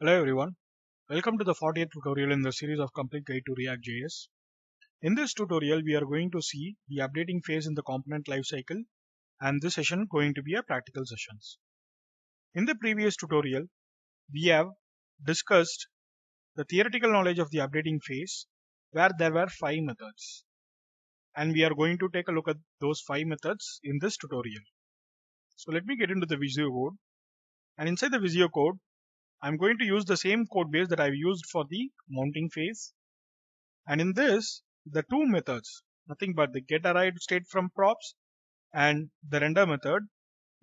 Hello everyone, welcome to the 40th tutorial in the series of Complete Guide to ReactJS. In this tutorial, we are going to see the updating phase in the component lifecycle, and this session going to be a practical session. In the previous tutorial, we have discussed the theoretical knowledge of the updating phase where there were 5 methods, and we are going to take a look at those 5 methods in this tutorial. So let me get into the Visio code, and inside the Visio code, I'm going to use the same code base that I've used for the mounting phase. And in this, the two methods, nothing but the getArrayedState from props and the render method,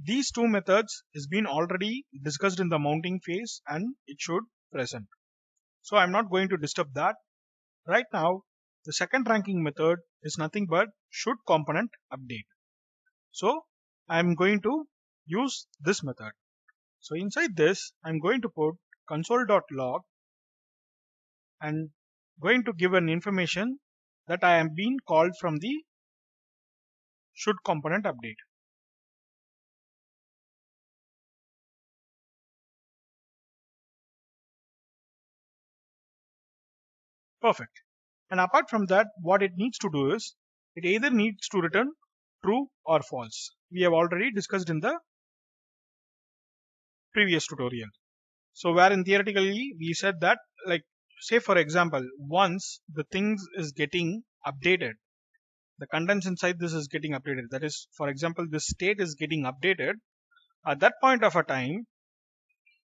these two methods is been already discussed in the mounting phase and it should present. So I'm not going to disturb that. Right now, the second ranking method is nothing but should component update. So I'm going to use this method. So inside this, I'm going to put console.log and going to give an information that I am being called from the should component update. Perfect. And apart from that, what it needs to do is it either needs to return true or false. We have already discussed in the previous tutorial. So wherein theoretically we said that, like, say for example, once the things is getting updated, the contents inside this is getting updated. That is, for example, this state is getting updated. At that point of a time,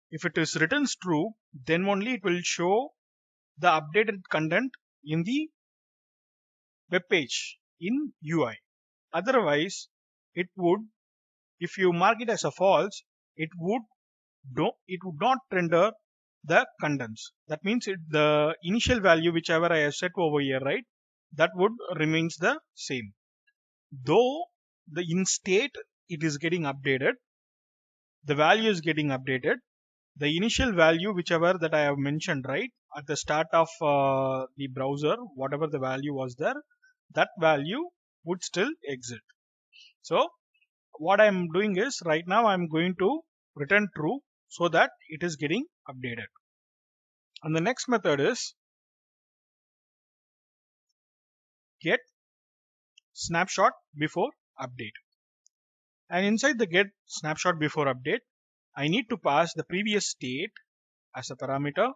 if it is returns true, then only it will show the updated content in the web page in UI. Otherwise, it would, if you mark it as a false, it would not render the contents. That means the initial value whichever I have set over here, right, that would remains the same. Though the in state it is getting updated, the value is getting updated. The initial value whichever that I have mentioned, right, at the start of the browser, whatever the value was there, that value would still exist. So what I'm doing is right now I'm going to return true so that it is getting updated. And the next method is get snapshot before update. And inside the get snapshot before update, I need to pass the previous state as a parameter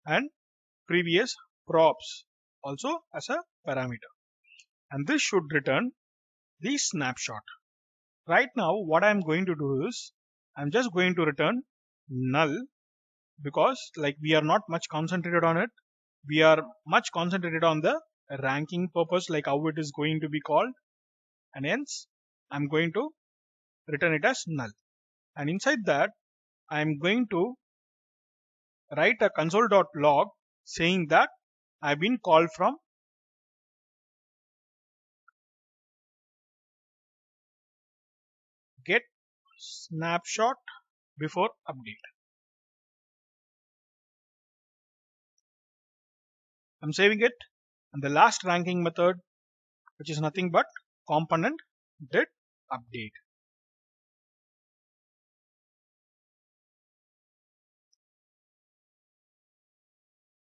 and previous props also as a parameter. And this should return the snapshot. Right now, what I'm going to do is I'm just going to return null because like we are not much concentrated on it. We are much concentrated on the ranking purpose, like how it is going to be called, and hence I'm going to return it as null. And inside that, I'm going to write a console.log saying that I've been called from get snapshot before update. I'm saving it, and the last ranking method, which is nothing but component did update.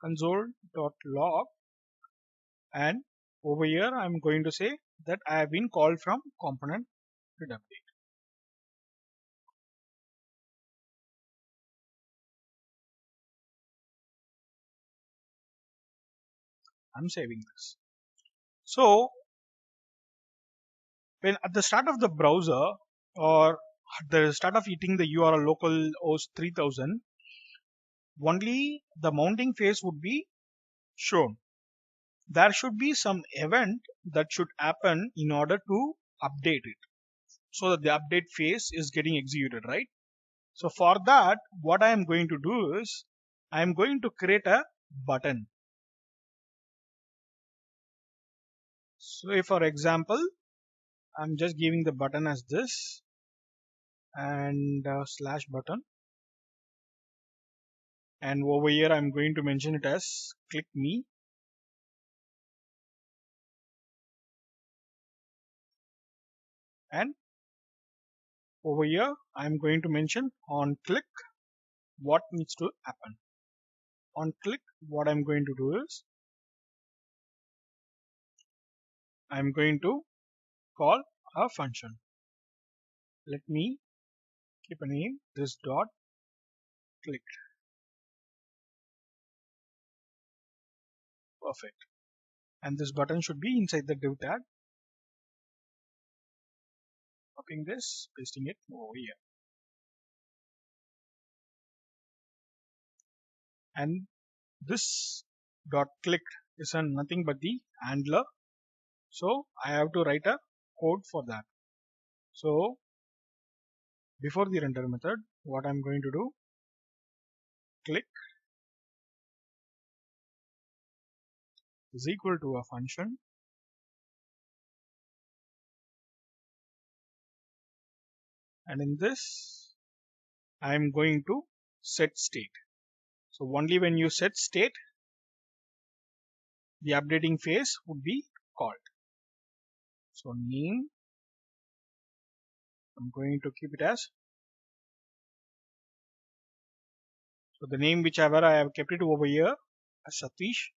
Console.log, and over here I'm going to say that I have been called from component did update. I'm saving this. So when at the start of the browser or at the start of hitting the URL localhost 3000, only the mounting phase would be shown. There should be some event that should happen in order to update it so that the update phase is getting executed, right? So for that, what I am going to do is I am going to create a button. So if for example, I'm just giving the button as this and slash button, and over here I'm going to mention it as click me, and over here I'm going to mention on click what needs to happen. On click, what I'm going to do is I'm going to call a function. Let me keep a name, this dot click. Perfect. And this button should be inside the div tag. Copying this, pasting it over here. And this dot click is nothing but the handler. So I have to write a code for that. So before the render method, what I'm going to do, click is equal to a function, and in this I'm going to set state. So only when you set state, the updating phase would be called. So name, I'm going to keep it as, so the name whichever I have kept it over here as Satish,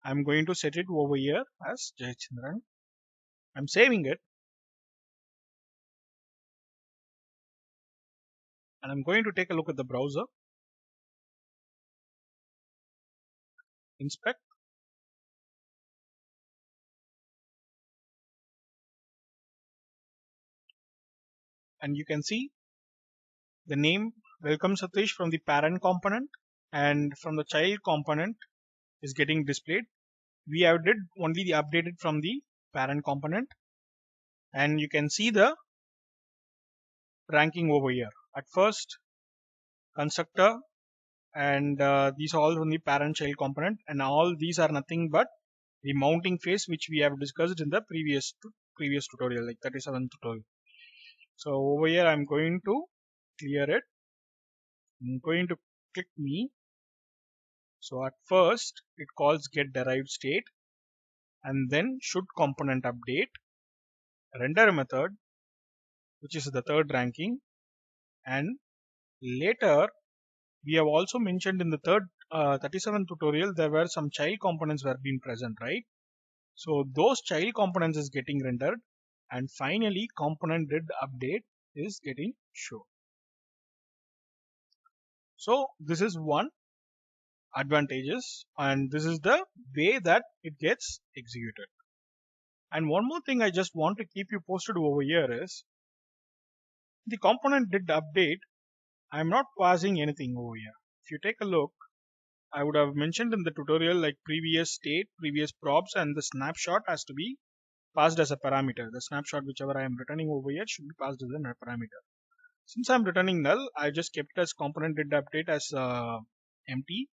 I'm going to set it over here as Jayachandran. I'm saving it, and I'm going to take a look at the browser, inspect, and you can see the name welcome Satish from the parent component and from the child component is getting displayed. We have did only the updated from the parent component, and you can see the ranking over here. At first, constructor, and these are all from the parent child component, and all these are nothing but the mounting phase which we have discussed in the previous tutorial, like 37th tutorial. So over here I'm going to clear it. I'm going to click me. So at first it calls get derived state, and then should component update, render method, which is the third ranking, and later we have also mentioned in the 37th tutorial there were some child components were being present, right? So those child components is getting rendered, and finally component did update is getting shown. So this is one advantages, and this is the way that it gets executed. And one more thing I just want to keep you posted over here is the component did update. I'm not passing anything over here. If you take a look, I would have mentioned in the tutorial like previous state, previous props, and the snapshot has to be passed as a parameter. The snapshot whichever I am returning over here should be passed as a parameter. Since I'm returning null, I just kept it as component did update as empty,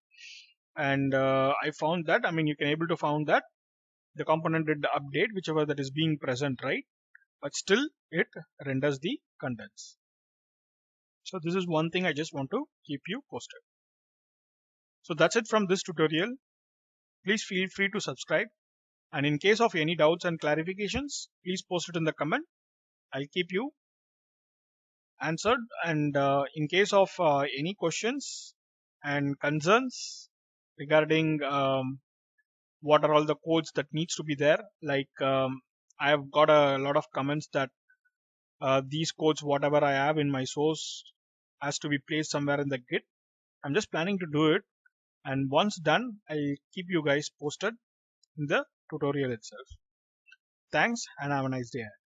and I found that, I mean, you can able to found that the component did update whichever that is being present, right? But still it renders the contents. So this is one thing I just want to keep you posted. So that's it from this tutorial. Please feel free to subscribe, and in case of any doubts and clarifications, please post it in the comment. I'll keep you answered, and in case of any questions and concerns regarding what are all the codes that needs to be there, like I have got a lot of comments that these codes whatever I have in my source has to be placed somewhere in the git. I'm just planning to do it, and once done I'll keep you guys posted in the tutorial itself. Thanks, and have a nice day.